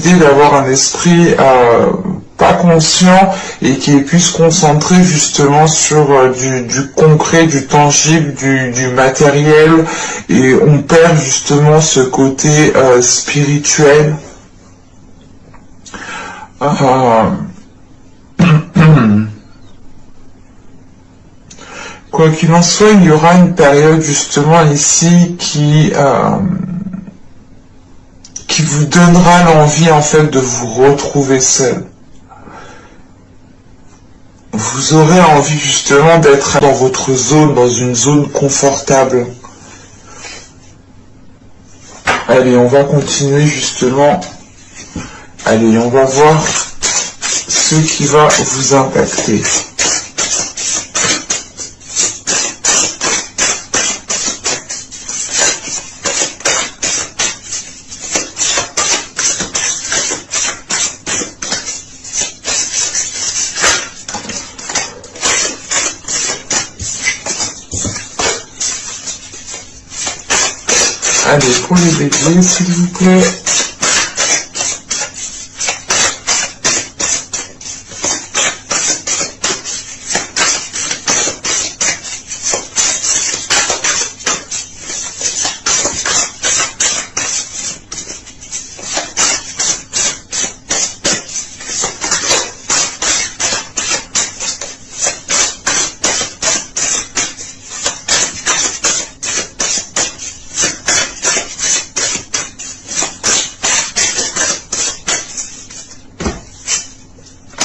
d'avoir un esprit pas conscient et qui puisse se concentrer justement sur du concret, du tangible, du matériel, et on perd justement ce côté spirituel. Quoi qu'il en soit, il y aura une période justement ici qui vous donnera l'envie en fait de vous retrouver seul. Vous aurez envie justement d'être dans votre zone, dans une zone confortable. Allez, on va continuer justement. Allez, on va voir ce qui va vous impacter. Allez, pour les béliers, s'il vous plaît.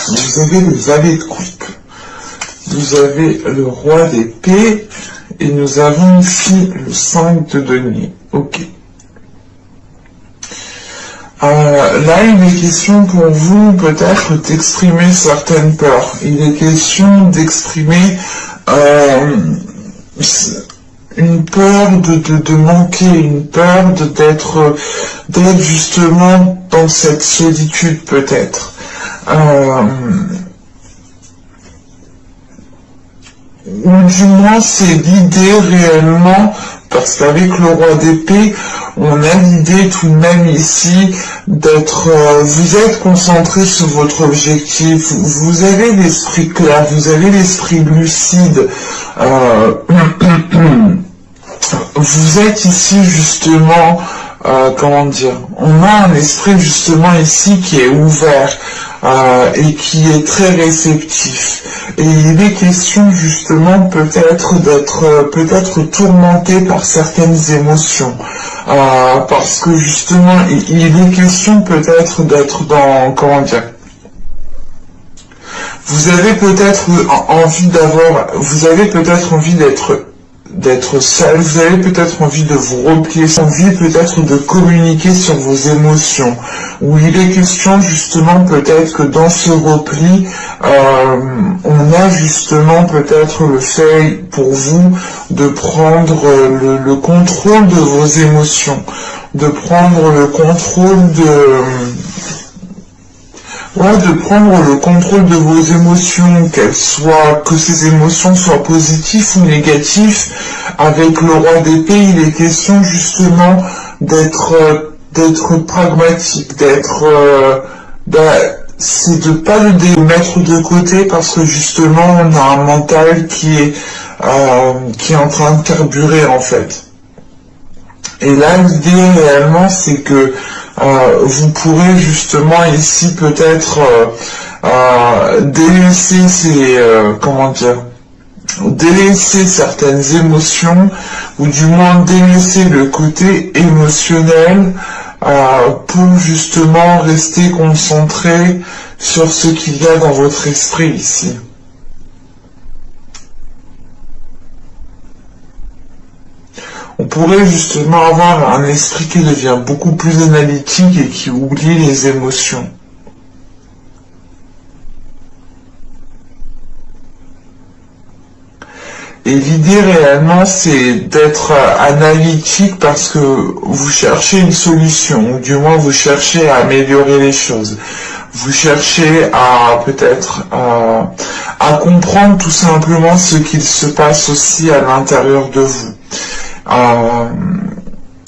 Vous avez le valet de coupe, vous avez le roi d'épée, et nous avons ici le 5 de denier. Ok. Là, il est question pour vous peut-être d'exprimer certaines peurs. Il est question d'exprimer une peur de manquer, une peur d'être justement dans cette solitude peut-être. Ou du moins c'est l'idée réellement, parce qu'avec le roi d'épée, on a l'idée tout de même ici d'être, vous êtes concentré sur votre objectif, vous avez l'esprit clair, vous avez l'esprit lucide, vous êtes ici justement, comment dire, on a un esprit justement ici qui est ouvert, et qui est très réceptif. Et il est question justement peut-être d'être tourmenté par certaines émotions. Parce que justement, il est question peut-être d'être dans, comment dire, vous avez peut-être envie d'être seul, vous avez peut-être envie de vous replier, envie peut-être de communiquer sur vos émotions, où il est question justement peut-être que dans ce repli, on a justement peut-être le fait pour vous de prendre le contrôle de vos émotions, de prendre le contrôle de prendre le contrôle de vos émotions, que ces émotions soient positives ou négatives. Avec le roi d'épée, il est question justement d'être pragmatique, c'est de pas le mettre de côté, parce que justement on a un mental qui est en train de carburer en fait. Et là l'idée réellement c'est que vous pourrez justement ici peut-être délaisser certaines émotions, ou du moins délaisser le côté émotionnel pour justement rester concentré sur ce qu'il y a dans votre esprit ici. On pourrait justement avoir un esprit qui devient beaucoup plus analytique et qui oublie les émotions. Et l'idée réellement, c'est d'être analytique parce que vous cherchez une solution, ou du moins vous cherchez à améliorer les choses. Vous cherchez à peut-être à comprendre tout simplement ce qu'il se passe aussi à l'intérieur de vous.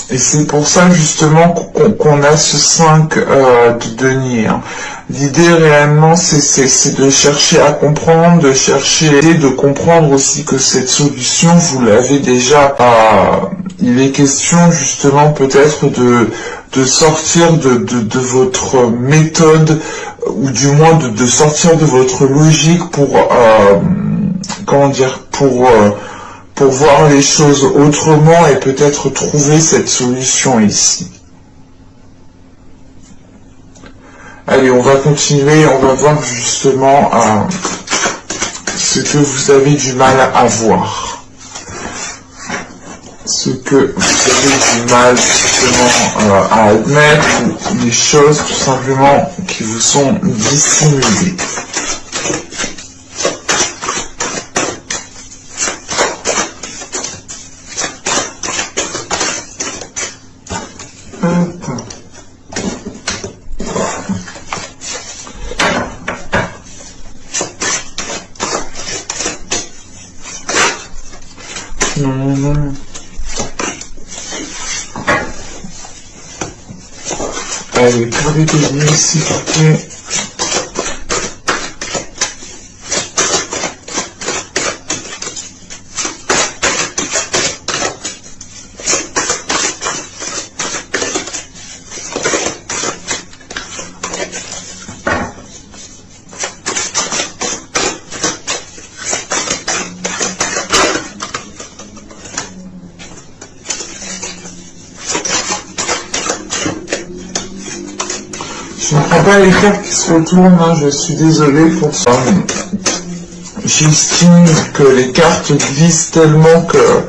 Et c'est pour ça justement qu'on a ce 5 de denier. Hein. L'idée réellement, c'est de chercher à comprendre, de chercher de comprendre aussi que cette solution, vous l'avez déjà. Il est question justement peut-être de sortir de votre méthode, ou du moins de sortir de votre logique pour, comment dire, pour voir les choses autrement et peut-être trouver cette solution ici. Allez, on va continuer, on va voir justement ce que vous avez du mal à voir. Ce que vous avez du mal justement à admettre, ou les choses tout simplement qui vous sont dissimulées. Non. Allez, parlez de lui, s'il vous plaît. Je ne prends pas les cartes qui se retournent, hein, je suis désolé pour ça. J'estime que les cartes glissent tellement que...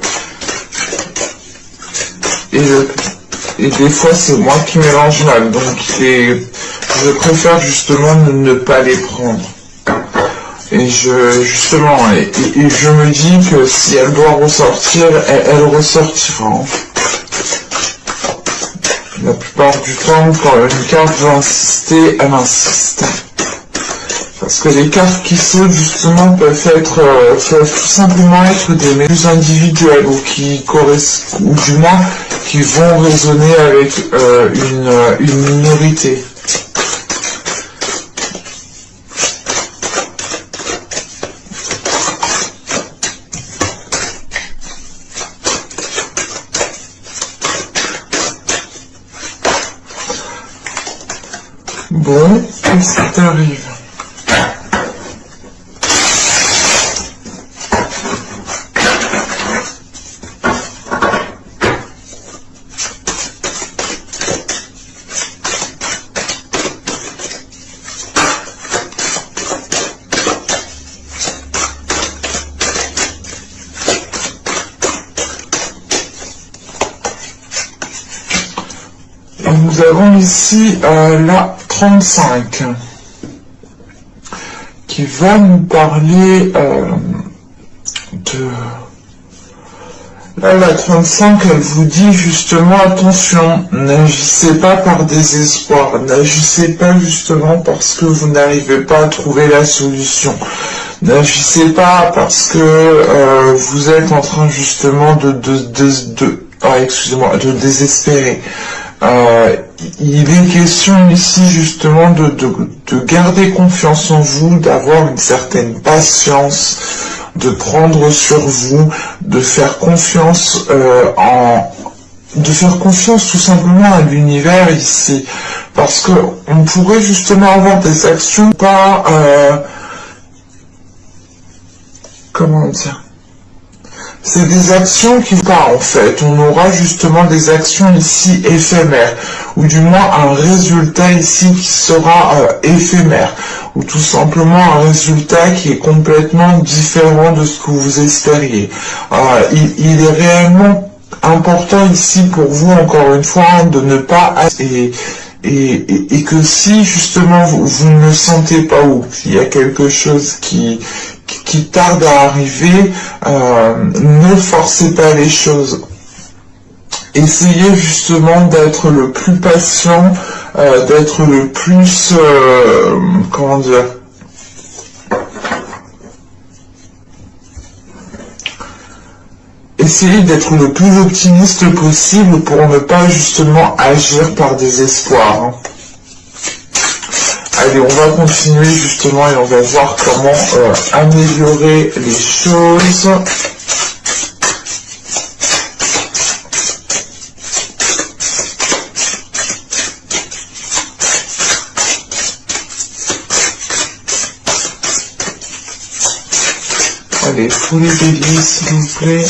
Et des fois c'est moi qui mélange mal, donc je préfère justement ne pas les prendre. Et je me dis que si elle doit ressortir, elle ressortira. Hein. La plupart du temps, quand une carte veut insister, elle insiste. Parce que les cartes qui sautent, justement, peuvent tout simplement être des plus individuelles, ou du moins, qui vont résonner avec une minorité. Bon, qu'est-ce qui t'arrive? Et nous avons ici la 35 qui va nous parler de... Là, la 35, elle vous dit justement, attention, n'agissez pas par désespoir, n'agissez pas justement parce que vous n'arrivez pas à trouver la solution, n'agissez pas parce que vous êtes en train justement de désespérer. Il est question ici justement de garder confiance en vous, d'avoir une certaine patience, de prendre sur vous, de faire confiance tout simplement à l'univers ici, parce que on pourrait justement avoir des actions pas comment dire. C'est des actions qui pas en fait, on aura justement des actions ici éphémères, ou du moins un résultat ici qui sera éphémère, ou tout simplement un résultat qui est complètement différent de ce que vous espériez. Il est réellement important ici pour vous, encore une fois, de ne pas... Et que si justement vous ne sentez pas ou qu'il y a quelque chose qui tarde à arriver, ne forcez pas les choses. Essayez justement d'être le plus patient, d'être le plus, comment dire, essayez d'être le plus optimiste possible pour ne pas justement agir par désespoir. Hein. Allez, on va continuer justement et on va voir comment améliorer les choses. Allez, tous les béliers s'il vous plaît.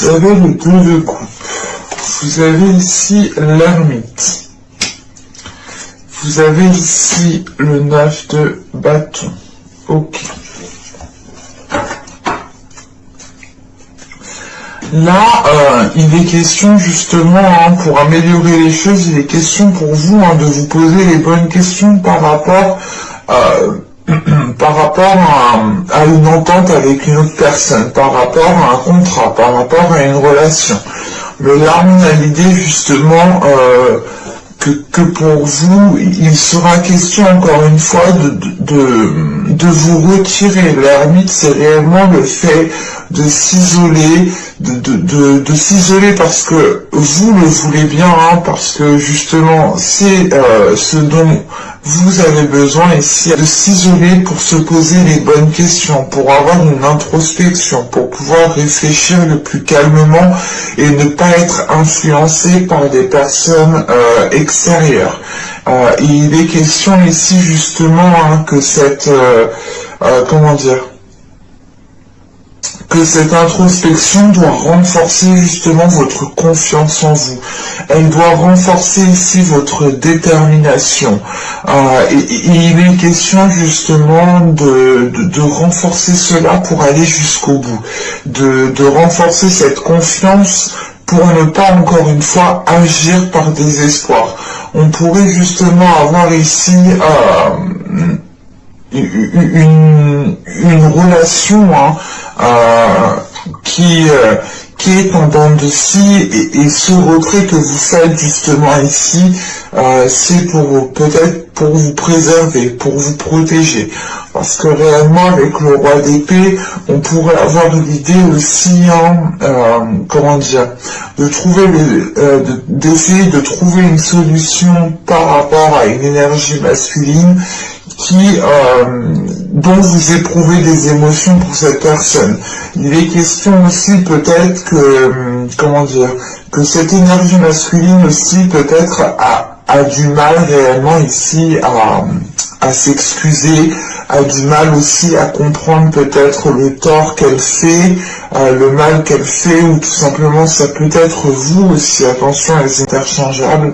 Vous avez le 2 de coupe. Vous avez ici l'ermite. Vous avez ici le 9 de bâton. Ok. Là, il est question justement, hein, pour améliorer les choses, il est question pour vous de vous poser les bonnes questions par rapport à une entente avec une autre personne, par rapport à un contrat, par rapport à une relation. Mais là, on a l'idée justement que pour vous, il sera question encore une fois de vous retirer. L'ermite, c'est réellement le fait de s'isoler, de s'isoler parce que vous le voulez bien, hein, parce que justement, c'est ce dont vous avez besoin ici, de s'isoler pour se poser les bonnes questions, pour avoir une introspection, pour pouvoir réfléchir le plus calmement et ne pas être influencé par des personnes extérieures. Et il est question ici justement, hein, que cette, que cette introspection doit renforcer justement votre confiance en vous. Elle doit renforcer ici votre détermination. Et il est question justement de renforcer cela pour aller jusqu'au bout. De renforcer cette confiance pour ne pas encore une fois agir par désespoir. On pourrait justement avoir ici une relation, hein, qui est en dents de scie, et ce retrait que vous faites justement ici, c'est pour peut-être pour vous préserver, pour vous protéger. Parce que réellement, avec le roi d'épée, on pourrait avoir l'idée aussi, hein, de trouver d'essayer de trouver une solution par rapport à une énergie masculine dont vous éprouvez des émotions pour cette personne. Il est question aussi peut-être que cette énergie masculine aussi peut-être a du mal réellement ici à s'excuser, a du mal aussi à comprendre peut-être le tort qu'elle fait, le mal qu'elle fait, ou tout simplement ça peut être vous aussi, attention à les interchangeables.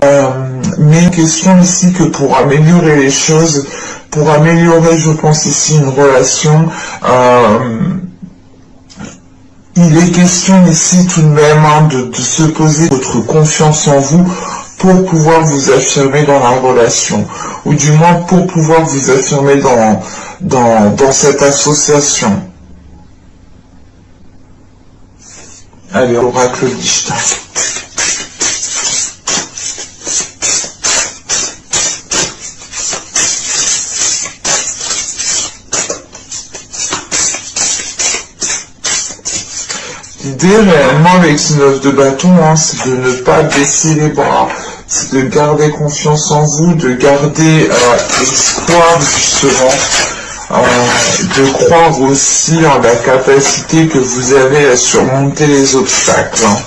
Mais question ici que pour améliorer les choses, pour améliorer, je pense ici, une relation, il est question ici tout de même, hein, de se poser votre confiance en vous pour pouvoir vous affirmer dans la relation, ou du moins pour pouvoir vous affirmer dans cette association. Allez, oracle d'Ishtar. L'idée réellement avec ce 9 de bâton, hein, c'est de ne pas baisser les bras, c'est de garder confiance en vous, de garder espoir justement, de croire aussi en la capacité que vous avez à surmonter les obstacles. Hein.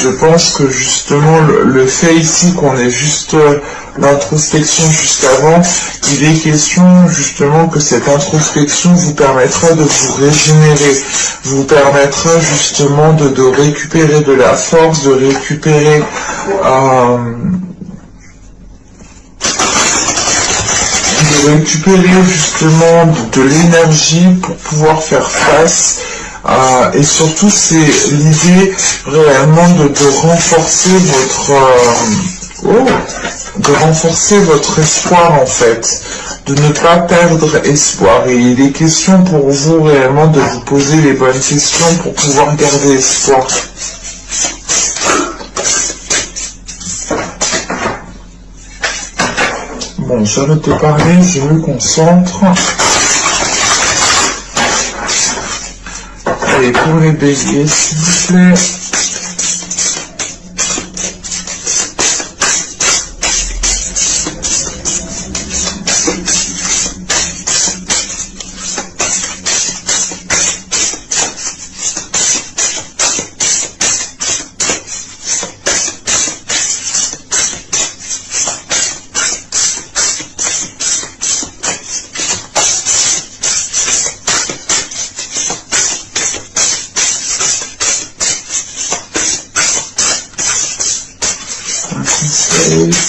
Je pense que justement le fait ici qu'on ait juste l'introspection juste avant, il est question justement que cette introspection vous permettra de vous régénérer, vous permettra justement de récupérer de la force, de récupérer justement de l'énergie pour pouvoir faire face. Et surtout, c'est l'idée réellement de renforcer de renforcer votre espoir en fait, de ne pas perdre espoir. Et il est question pour vous réellement de vous poser les bonnes questions pour pouvoir garder espoir. Bon, j'arrête de parler, je me concentre. Allez, pour les béliers, s'il vous plaît.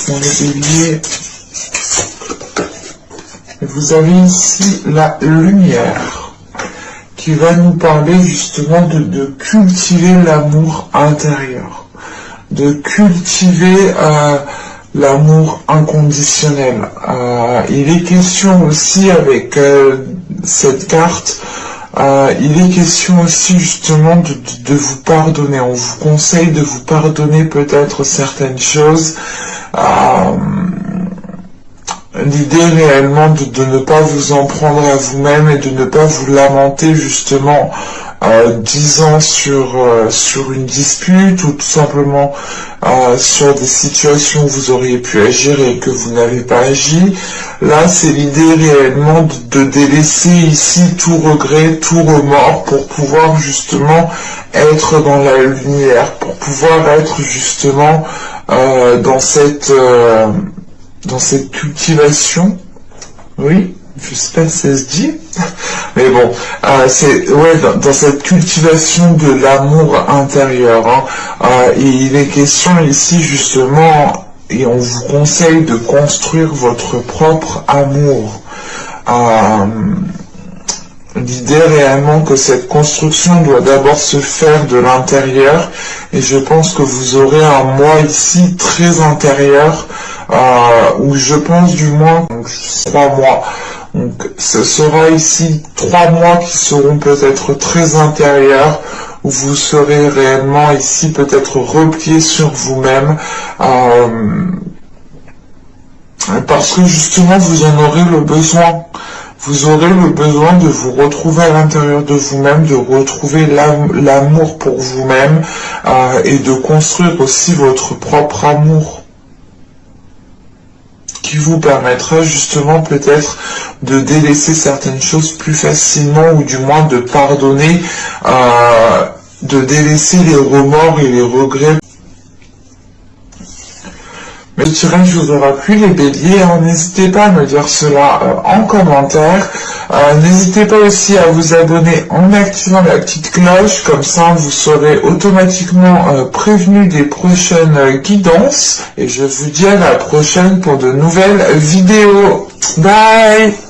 Pour les béliers, vous avez ici la lumière qui va nous parler justement de cultiver l'amour intérieur, de cultiver l'amour inconditionnel. Il est question aussi avec cette carte, il est question aussi justement de vous pardonner. On vous conseille de vous pardonner peut-être certaines choses. L'idée réellement de ne pas vous en prendre à vous-même et de ne pas vous lamenter justement 10 ans sur une dispute ou tout simplement sur des situations où vous auriez pu agir et que vous n'avez pas agi. Là, c'est l'idée réellement de délaisser ici tout regret, tout remords pour pouvoir justement être dans la lumière, pour pouvoir être justement dans cette cultivation. Oui, je sais pas si ça se dit, mais bon, c'est dans cette cultivation de l'amour intérieur. Et il est question ici justement, et on vous conseille de construire votre propre amour. L'idée réellement que cette construction doit d'abord se faire de l'intérieur, et je pense que vous aurez un mois ici très intérieur, où je pense du moins 3 mois. Donc ce sera ici 3 mois qui seront peut-être très intérieurs, où vous serez réellement ici peut-être replié sur vous-même, parce que justement vous en aurez le besoin. Vous aurez le besoin de vous retrouver à l'intérieur de vous-même, de retrouver l'amour pour vous-même et de construire aussi votre propre amour qui vous permettra justement peut-être de délaisser certaines choses plus facilement ou du moins de pardonner, de délaisser les remords et les regrets. Mais le tirage vous aura plu les béliers, n'hésitez pas à me dire cela en commentaire. N'hésitez pas aussi à vous abonner en activant la petite cloche, comme ça vous serez automatiquement prévenu des prochaines guidances. Et je vous dis à la prochaine pour de nouvelles vidéos. Bye!